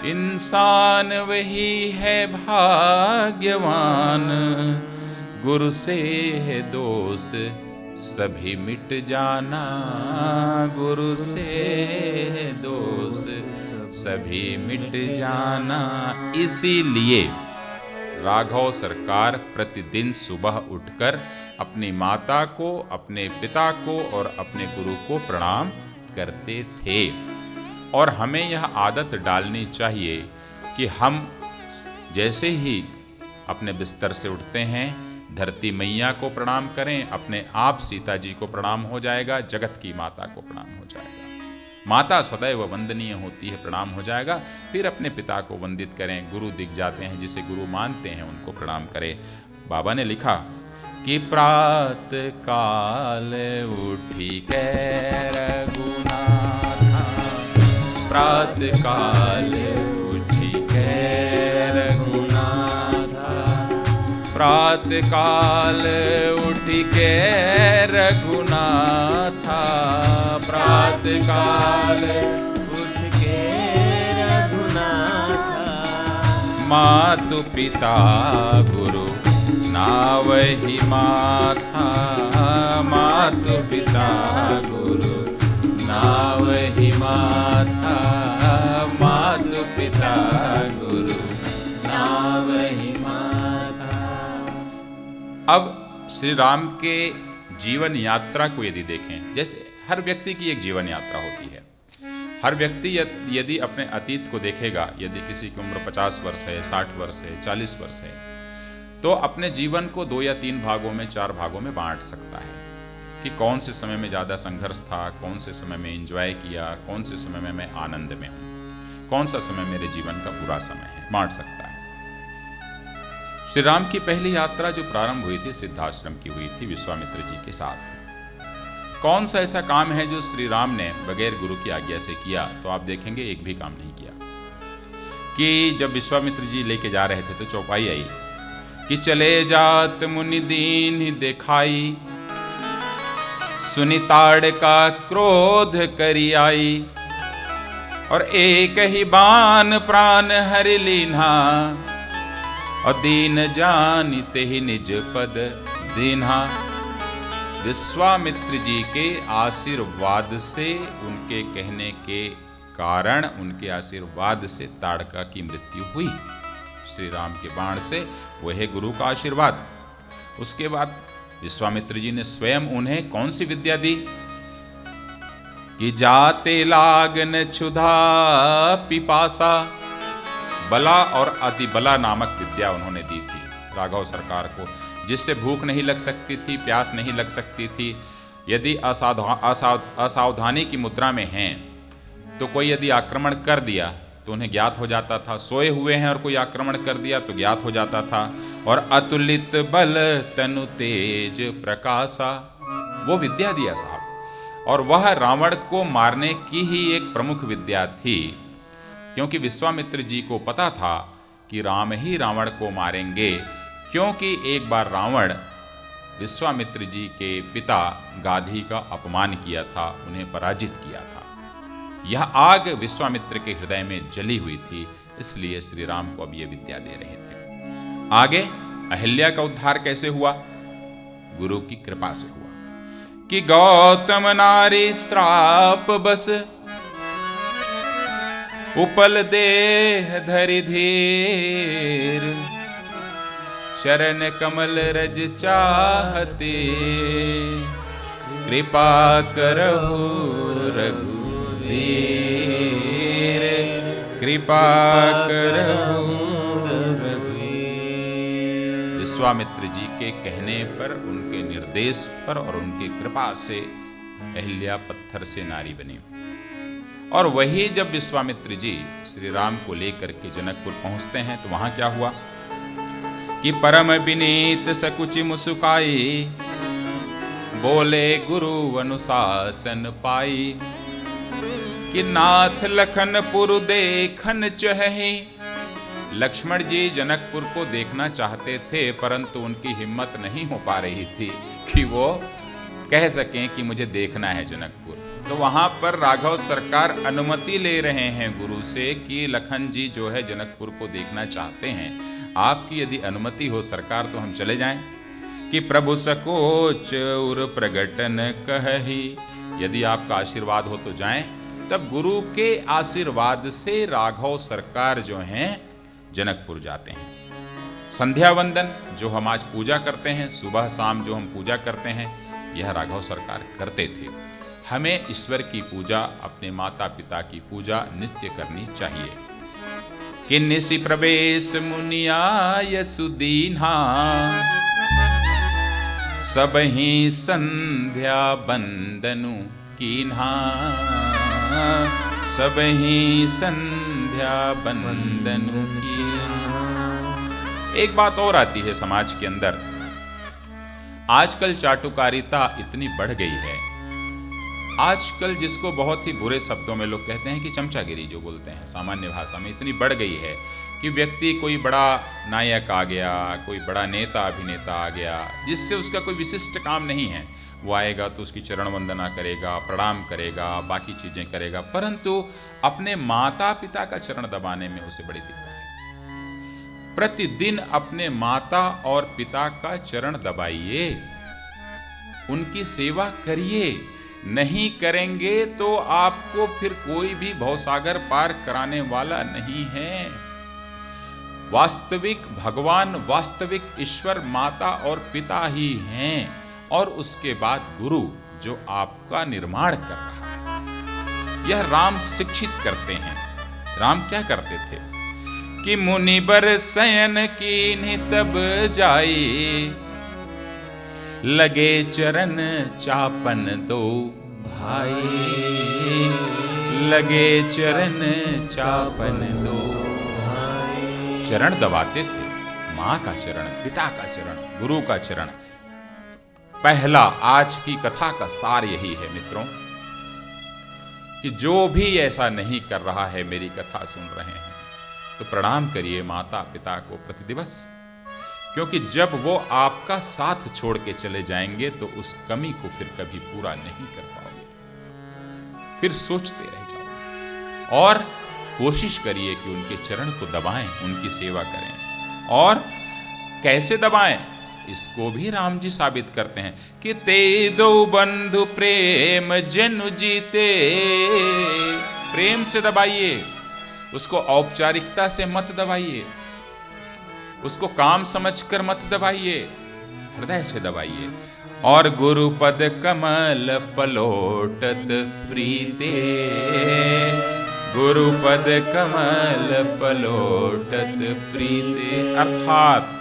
इंसान वही है भाग्यवान। गुरु से है दोष सभी मिट जाना, गुरु से है दोष सभी मिट जाना। इसीलिए राघव सरकार प्रतिदिन सुबह उठकर अपनी माता को, अपने पिता को और अपने गुरु को प्रणाम करते थे। और हमें यह आदत डालनी चाहिए कि हम जैसे ही अपने बिस्तर से उठते हैं धरती मैया को प्रणाम करें, अपने आप सीता जी को प्रणाम हो जाएगा, जगत की माता को प्रणाम हो जाएगा। माता सदैव वंदनीय होती है, प्रणाम हो जाएगा। फिर अपने पिता को वंदित करें, गुरु दिख जाते हैं, जिसे गुरु मानते हैं उनको प्रणाम करें। बाबा ने लिखा कि प्रात काल उठी कै रघुनाथा, प्रात काल उठी कै रघुनाथा, प्रात काल उठी कै रघुनाथा, प्रात काल उठ के रघुनाथा। मातु पिता गुरु नावहि माथा, मातु पिता गुरु नावहि माथा, मातु पिता गुरु नावहि माथा। अब श्री राम के जीवन यात्रा को यदि देखें, जैसे हर व्यक्ति की एक जीवन यात्रा होती है। हर व्यक्ति यदि अपने अतीत को देखेगा, यदि किसी की उम्र 50 वर्ष है, 60 वर्ष है, 40 वर्ष है, तो अपने जीवन को 2 या 3 भागों में, 4 भागों में बांट सकता है कि कौन से समय में ज़्यादा संघर्ष था, कौन से समय में एंजॉय किया, कौन से समय में मैं आनंद में हूँ, कौन सा समय मेरे जीवन का बुरा समय है, बांट सकता है। श्री राम की पहली यात्रा जो प्रारंभ हुई थी सिद्धाश्रम की हुई थी विश्वामित्र जी के साथ। कौन सा ऐसा काम है जो श्री राम ने बगैर गुरु की आज्ञा से किया? तो आप देखेंगे एक भी काम नहीं किया। कि जब विश्वामित्र जी लेके जा रहे थे तो चौपाई आई कि चले जात मुनि दीन देखाई, सुनिताड़ का क्रोध करी आई, और एक ही बान प्राण हरि लीन्हा, और दीन जानिते ही निज पद दीन्हा। विश्वामित्र जी के आशीर्वाद से, उनके कहने के कारण, उनके आशीर्वाद से ताड़का की मृत्यु हुई श्री राम के बाण से। वह है गुरु का आशीर्वाद। उसके बाद विश्वामित्र जी ने स्वयं उन्हें कौन सी विद्या दी कि जाते लागन क्षुधा पिपासा। बला और अतिबला नामक विद्या उन्होंने दी थी राघव सरकार को, जिससे भूख नहीं लग सकती थी, प्यास नहीं लग सकती थी। यदि असावधानी की मुद्रा में हैं तो कोई यदि आक्रमण कर दिया तो उन्हें ज्ञात हो जाता था, सोए हुए हैं और कोई आक्रमण कर दिया तो ज्ञात हो जाता था। और अतुलित बल तनु तेज प्रकाशा, वो विद्या दिया साहब। और वह रावण को मारने की ही एक प्रमुख विद्या थी, क्योंकि विश्वामित्र जी को पता था कि राम ही रावण को मारेंगे, क्योंकि एक बार रावण विश्वामित्र जी के पिता गाधी का अपमान किया था, उन्हें पराजित किया था। यह आग विश्वामित्र के हृदय में जली हुई थी, इसलिए श्री राम को अब यह विद्या दे रहे थे। आगे अहिल्या का उद्धार कैसे हुआ? गुरु की कृपा से हुआ कि गौतम नारी श्राप बस उपल देह धरि धीर। शरण कमल रज चाहते कृपा करहु रघुवीर। कृपा करहु रघुवीर। विश्वामित्र जी के कहने पर, उनके निर्देश पर और उनकी कृपा से अहिल्या पत्थर से नारी बनी। और वही जब विश्वामित्र जी श्री राम को लेकर के जनकपुर पहुंचते हैं तो वहां क्या हुआ कि परम विनीत सकुचि मुस्काई। बोले गुरु अनुशासन पाई। कि नाथ लखनपुर देखन चहे। लक्ष्मण जी जनकपुर को देखना चाहते थे, परंतु उनकी हिम्मत नहीं हो पा रही थी कि वो कह सकें कि मुझे देखना है जनकपुर। तो वहां पर राघव सरकार अनुमति ले रहे हैं गुरु से कि लखन जी जो है जनकपुर को देखना चाहते हैं, आपकी यदि अनुमति हो सरकार तो हम चले जाएं। कि प्रभु सकोच उर प्रगटन कहि। यदि आपका आशीर्वाद हो तो जाएं। तब गुरु के आशीर्वाद से राघव सरकार जो हैं जनकपुर जाते हैं। संध्या वंदन जो हम आज पूजा करते हैं, सुबह शाम जो हम पूजा करते हैं, यह राघव सरकार करते थे। हमें ईश्वर की पूजा, अपने माता पिता की पूजा नित्य करनी चाहिए। कि निसि प्रवेश मुनिया सुदीन्हा। सबहि संध्या बंदनु कीन्हा। सबहि संध्या बंदनु कीन्हा। एक बात और आती है समाज के अंदर, आजकल चाटुकारिता इतनी बढ़ गई है। आजकल जिसको बहुत ही बुरे शब्दों में लोग कहते हैं कि चमचागिरी जो बोलते हैं सामान्य भाषा में, इतनी बढ़ गई है कि व्यक्ति कोई बड़ा नायक आ गया, कोई बड़ा नेता अभिनेता आ गया, जिससे उसका कोई विशिष्ट काम नहीं है, वो आएगा तो उसकी चरण वंदना करेगा, प्रणाम करेगा, बाकी चीजें करेगा, परंतु अपने माता पिता का चरण दबाने में उसे बड़ी दिक्कत है। प्रतिदिन अपने माता और पिता का चरण दबाइए, उनकी सेवा करिए। नहीं करेंगे तो आपको फिर कोई भी भवसागर पार कराने वाला नहीं है। वास्तविक भगवान, वास्तविक ईश्वर माता और पिता ही हैं, और उसके बाद गुरु जो आपका निर्माण कर रहा है। यह राम शिक्षित करते हैं। राम क्या करते थे कि मुनिबर शयन कीन्हि तब जाई। लगे चरण चापन दो भाई। लगे चरण चापन दो भाई। चरण दबाते थे, माँ का चरण, पिता का चरण, गुरु का चरण। पहला आज की कथा का सार यही है मित्रों कि जो भी ऐसा नहीं कर रहा है, मेरी कथा सुन रहे हैं, तो प्रणाम करिए माता पिता को प्रति दिवस, क्योंकि जब वो आपका साथ छोड़ के चले जाएंगे तो उस कमी को फिर कभी पूरा नहीं कर पाओगे, फिर सोचते रह जाओगे। और कोशिश करिए कि उनके चरण को दबाएं, उनकी सेवा करें। और कैसे दबाएं, इसको भी राम जी साबित करते हैं कि ते दो बंधु प्रेम जनु जीते। प्रेम से दबाइए, उसको औपचारिकता से मत दबाइए, उसको काम समझकर मत दबाइए, हृदय से दबाइए। और गुरुपद कमल पलोटत प्रीते, गुरुपद कमल पलोटत प्रीते। अर्थात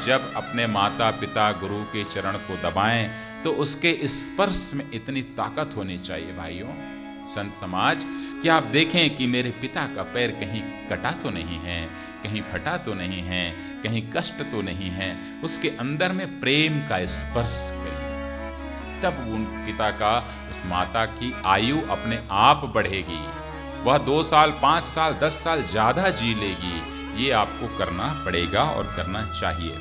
जब अपने माता पिता गुरु के चरण को दबाएं तो उसके स्पर्श में इतनी ताकत होनी चाहिए भाइयों, संत समाज, कि आप देखें कि मेरे पिता का पैर कहीं कटा तो नहीं है, कहीं फटा तो नहीं है, कहीं कष्ट तो नहीं है, उसके अंदर में प्रेम का स्पर्श करिए, तब उन पिता का, उस माता की आयु अपने आप बढ़ेगी, वह 2 साल 5 साल 10 साल ज्यादा जी लेगी। ये आपको करना पड़ेगा और करना चाहिए।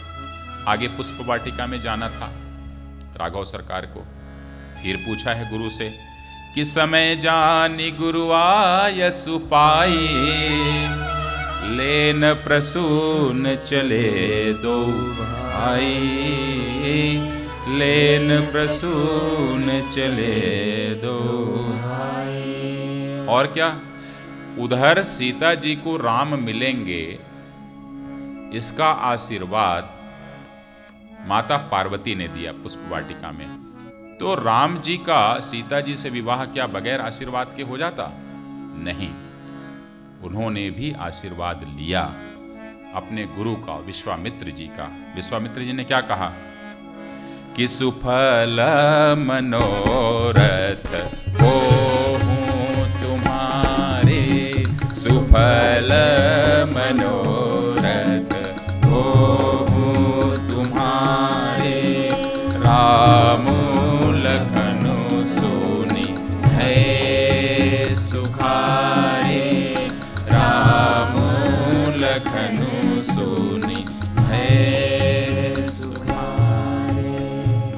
आगे पुष्प वाटिका में जाना था राघव सरकार को। फिर पूछा है गुरु से कि समय जानी गुरु आयसु पाई, लेन प्रसून चले दो भाई, लेन प्रसून चले दो भाई। और क्या, उधर सीता जी को राम मिलेंगे, इसका आशीर्वाद माता पार्वती ने दिया पुष्प वाटिका में। तो राम जी का सीता जी से विवाह क्या बगैर आशीर्वाद के हो जाता? नहीं, उन्होंने भी आशीर्वाद लिया अपने गुरु का, विश्वामित्र जी का। विश्वामित्र जी ने क्या कहा कि सुफल मनोरथ होहूं तुम्हारे, सुफल मनोरथ होहूं तुम्हारे, राम लखन सोनी है सुखाए, राम लखन सोनी है सुखाए।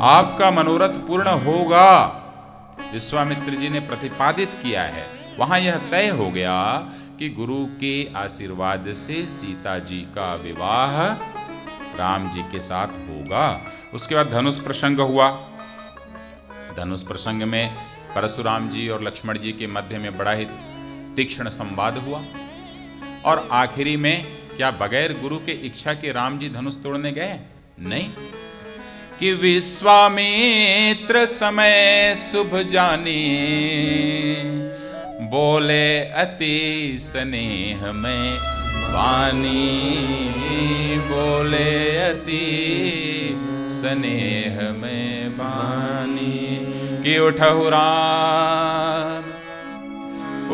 आपका मनोरथ पूर्ण होगा, विश्वामित्र जी ने प्रतिपादित किया है। वहां यह तय हो गया कि गुरु के आशीर्वाद से सीता जी का विवाह राम जी के साथ होगा। उसके बाद धनुष प्रसंग हुआ। धनुष प्रसंग में परशुराम जी और लक्ष्मण जी के मध्य में बड़ा ही तीक्ष्ण संवाद हुआ। और आखिरी में क्या बगैर गुरु के इच्छा के राम जी धनुष तोड़ने गए? नहीं, कि विश्वामित्र समय शुभ जानी, बोले अति स्नेह में वाणी, बोले अति स्नेह में वाणी, कि उठहु राम,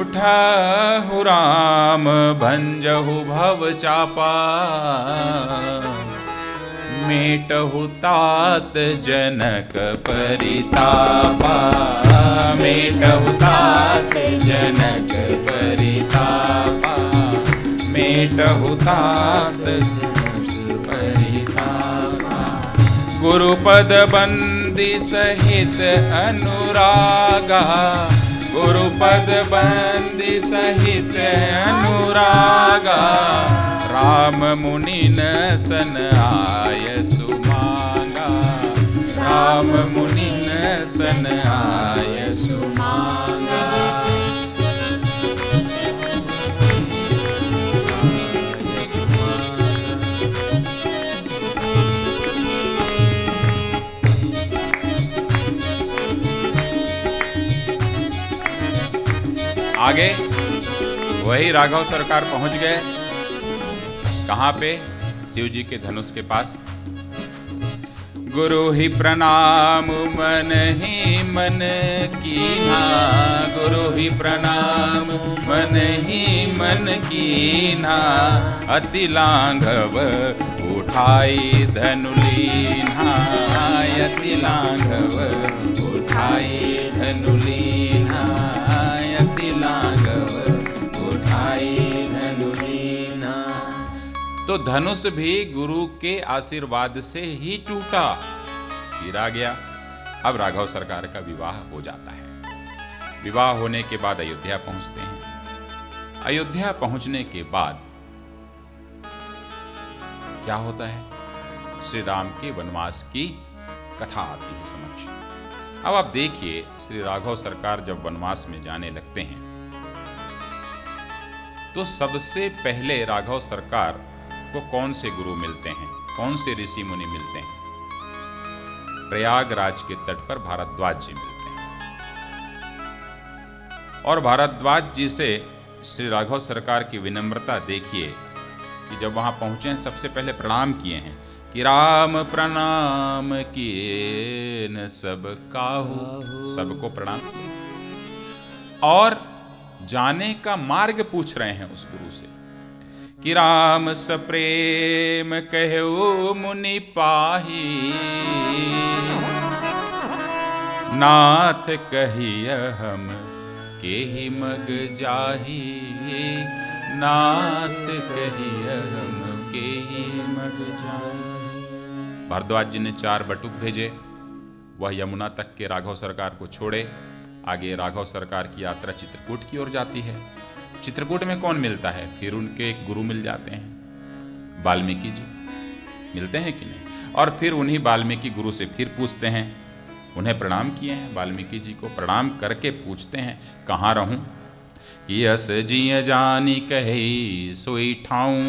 उठहु राम भंजहु भव चापा, मेटहु तात जनक परितापा, मेटहु तात जनक परितापा, मेटहु तात परितापा। गुरुपद बंदी सहित अनुरागा, गुरुपद बंदी सहित अनुरागा, राम मुनि न सन आय सुमांगा, राम मुनि न सन आय सुमांगा। आगे वही राघव सरकार पहुंच गए। कहां पे? शिव जी के धनुष के पास। गुरु ही प्रणाम मन ही मन कीन्हा, गुरु ही प्रणाम मन ही मन कीन्हा, अति लांघव उठाई धनुलीन्हा, अति लांघव उठाई धनुलीन्हा, अति लांघव उठाई धनुलीन्हा। तो धनुष भी गुरु के आशीर्वाद से ही टूटा, गिरा गया। अब राघव सरकार का विवाह हो जाता है। विवाह होने के बाद अयोध्या पहुंचते हैं। अयोध्या पहुंचने के बाद क्या होता है? श्री राम के वनवास की कथा आती है समक्ष। अब आप देखिए, श्री राघव सरकार जब वनवास में जाने लगते हैं तो सबसे पहले राघव सरकार को कौन से गुरु मिलते हैं, कौन से ऋषि मुनि मिलते हैं? प्रयागराज के तट पर भारद्वाज जी मिलते हैं। और भारद्वाज जी से श्री राघव सरकार की विनम्रता देखिए कि जब वहां पहुंचे सबसे पहले प्रणाम किए हैं कि राम प्रणाम किए न सब काहू, सबको प्रणाम किए और जाने का मार्ग पूछ रहे हैं उस गुरु से कि राम सप्रेम कहु मुनि पाही, नाथ कहिय हम केहि मग जाही, नाथ कहिय हम केहि मग जाही। भारद्वाज जी ने 4 बटुक भेजे, वह यमुना तक के राघव सरकार को छोड़े। आगे राघव सरकार की यात्रा चित्रकूट की ओर जाती है। चित्रकूट में कौन मिलता है? फिर उनके एक गुरु मिल जाते हैं, वाल्मीकि जी मिलते हैं कि नहीं। और फिर उन्हीं वाल्मीकि गुरु से फिर पूछते हैं, उन्हें प्रणाम किए हैं, वाल्मीकि जी को प्रणाम करके पूछते हैं कहाँ रहूं कि यस जिय जानी कहे सोई ठाऊं,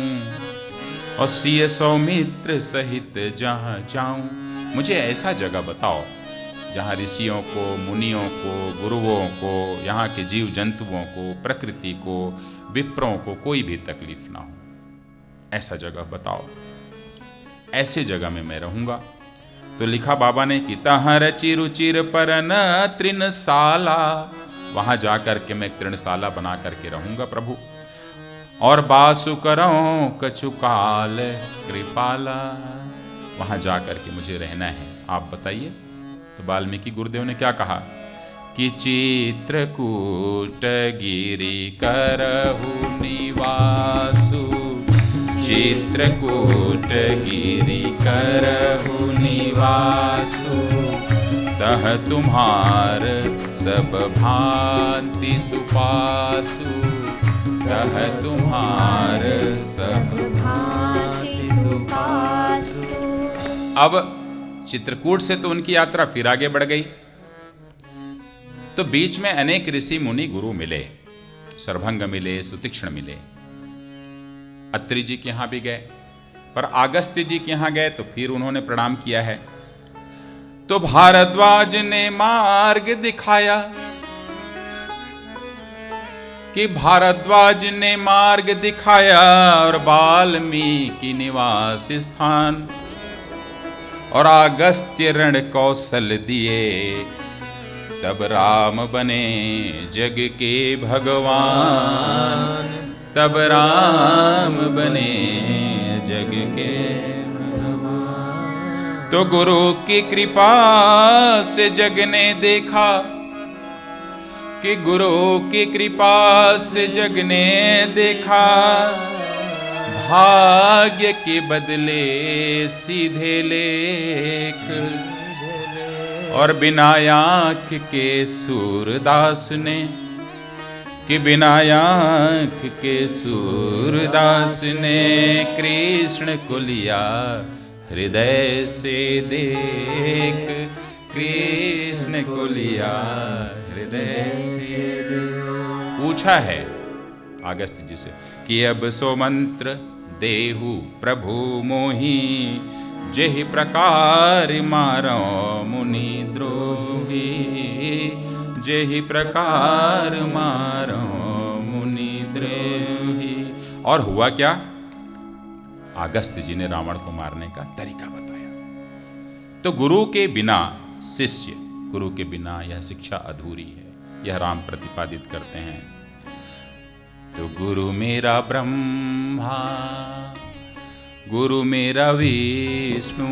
और सिय सौमित्र सहित जहाँ जाऊं। मुझे ऐसा जगह बताओ जहाँ ऋषियों को, मुनियों को, गुरुओं को, यहाँ के जीव जंतुओं को, प्रकृति को, विप्रों को कोई भी तकलीफ ना हो। ऐसा जगह बताओ, ऐसे जगह में मैं रहूंगा। तो लिखा बाबा ने कि तहर चिरुचिर परन तृणशाला, वहां जाकर के मैं तृणशाला बना करके रहूंगा प्रभु। और बासु करो कछु काल कृपाला, वहां जाकर के मुझे रहना है, आप बताइए। तो वाल्मीकि गुरुदेव ने क्या कहा कि चित्रकूट गिरि करहु निवासु, चित्रकूट गिरि करहु निवासु, तह तुम्हार सब भांति सुपासु, तह तुम्हार सब भांति सुपासु। अब चित्रकूट से तो उनकी यात्रा फिर आगे बढ़ गई। तो बीच में अनेक ऋषि मुनि गुरु मिले, सर्वभंग मिले, सुतीक्ष्ण मिले। अत्रि जी के यहां भी गए, पर अगस्त्य जी के यहां गए तो फिर उन्होंने प्रणाम किया है। तो भारद्वाज ने मार्ग दिखाया कि भारद्वाज ने मार्ग दिखाया, और वाल्मीकि निवास स्थान, और अगस्त्य रण कौशल दिए, तब राम बने जग के भगवान, तब राम बने जग के भगवान। तो गुरु की कृपा से जग ने देखा, कि गुरु की कृपा से जग ने देखा, भाग्य के बदले सीधे लेख, और बिना आँख के सूरदास ने, कि बिना आँख के सूरदास ने, कृष्ण को लिया हृदय से देख, कृष्ण को लिया हृदय से देख। पूछा है अगस्त्य जी से कि अब सो मंत्र देहु प्रभु मोहि, जेहि प्रकार मारो मुनि द्रोही, जेहि प्रकार मारो मुनि द्रोही। और हुआ क्या? अगस्त्य जी ने रावण को मारने का तरीका बताया। तो गुरु के बिना शिष्य, गुरु के बिना यह शिक्षा अधूरी है, यह राम प्रतिपादित करते हैं। तो गुरु मेरा ब्रह्मा, गुरु मेरा विष्णु,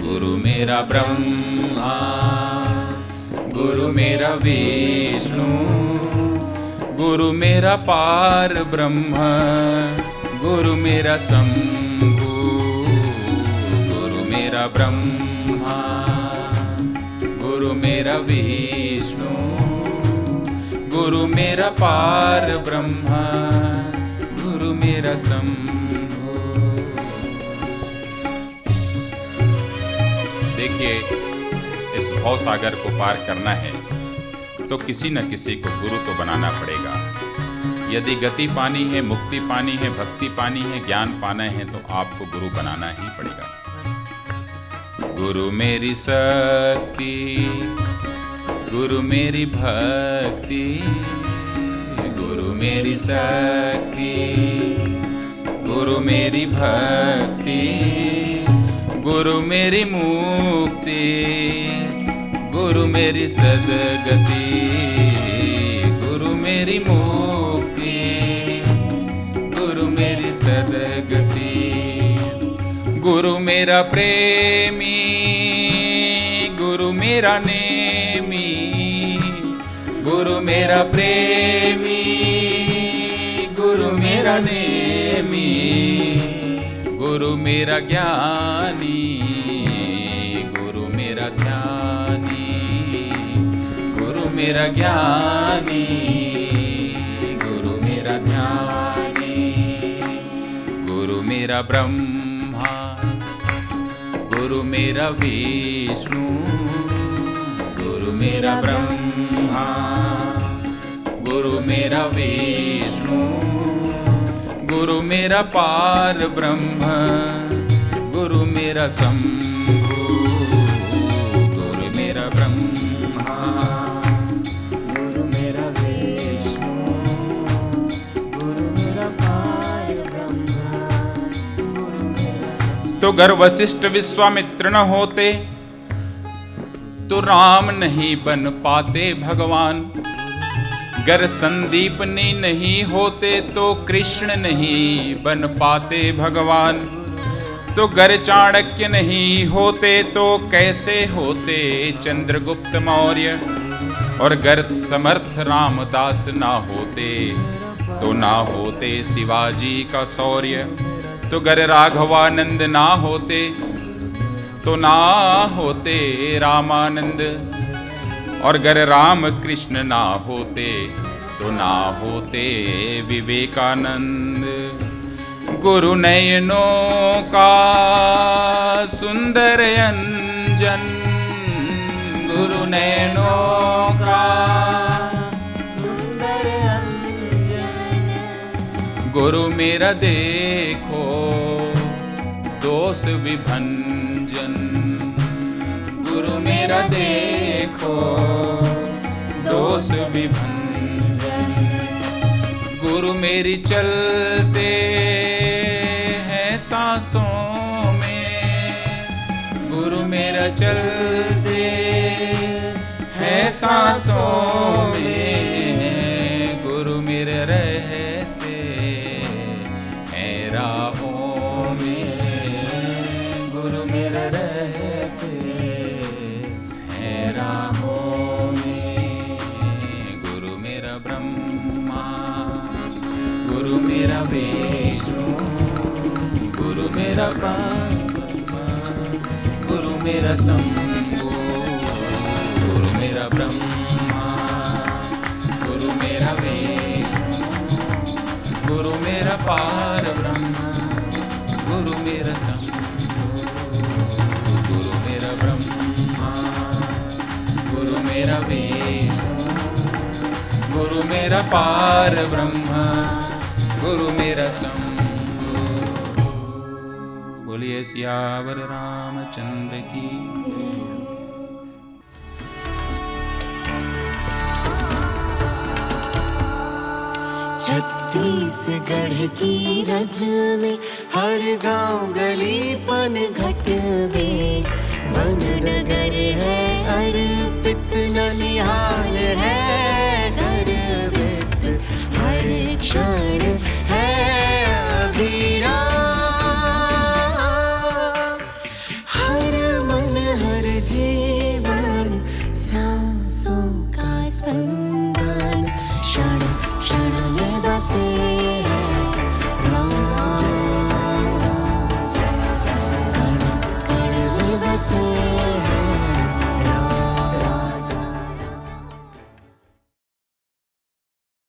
गुरु मेरा ब्रह्मा, गुरु मेरा विष्णु, गुरु मेरा पार ब्रह्म, गुरु मेरा शंभु, गुरु मेरा ब्रह्मा, गुरु मेरा विष्णु, गुरु मेरा पार ब्रह्मा, गुरु मेरा शंभु। देखिए, इस भव सागर को पार करना है तो किसी न किसी को गुरु तो बनाना पड़ेगा। यदि गति पानी है, मुक्ति पानी है, भक्ति पानी है, ज्ञान पाना है, तो आपको गुरु बनाना ही पड़ेगा। गुरु मेरी शक्ति, गुरु मेरी भक्ति, गुरु मेरी शक्ति, गुरु मेरी भक्ति, गुरु मेरी मुक्ति, गुरु मेरी सद्गति, गुरु मेरी मुक्ति, गुरु मेरी सद्गति, गुरु मेरा प्रेमी, गुरु मेरा नेमी, गुरु मेरा प्रेमी, गुरु मेरा नेमी, गुरु मेरा ज्ञानी, गुरु मेरा ध्यानी, गुरु मेरा ज्ञानी, गुरु मेरा ध्यानी, गुरु मेरा ब्रह्मा, गुरु मेरा विष्णु, गुरु मेरा ब्रह्मा, गुरु मेरा विष्णु, गुरु मेरा पार ब्रह्म, गुरु मेरा शंभु, गुरु मेरा ब्रह्मा, गुरु मेरा विष्णु, गुरु मेरा पार ब्रह्मा, गुरु मेरा। तो गर वशिष्ठ विश्वामित्र न होते तो राम नहीं बन पाते भगवान, गर संदीपनी नहीं होते तो कृष्ण नहीं बन पाते भगवान, तो गर चाणक्य नहीं होते तो कैसे होते चंद्रगुप्त मौर्य, और गर समर्थ रामदास ना होते तो ना होते शिवाजी का शौर्य, तो गर राघवानंद ना होते तो ना होते रामानंद, और गर राम कृष्ण ना होते तो ना होते विवेकानंद। गुरु नयनों का सुंदर अंजन, गुरु नयनों का सुंदर अंजन, गुरु मेरा देखो दोष विभंजन, गुरु मेरा देखो दोष विभंजन, गुरु मेरी चलते हैं सांसों में, गुरु मेरा चलते हैं सांसों में, गुरु मेरे रहते हैं राहों में, गुरु मेरे रहते हैं राहों में, गुरु मेरा ब्रह्मा, गुरु मेरा विष्णु, गुरु मेरा ब्रह्मा, गुरु मेरा शंभु, गुरु मेरा ब्रह्मा, गुरु मेरा विष्णु, गुरु मेरा पार ब्रह्म, गुरु मेरा शंभु, गुरु मेरा ब्रह्मा, गुरु मेरा विष्णु, गुरु मेरा पार ब्रह्म, गुरु मेरा शंभु। बोलिए सियावर रामचंद्र की। छत्तीसगढ़ की रज में हर गांव गली पन घट में वन नगर है अर्पित ननिहाल है गर्वित, हर क्षण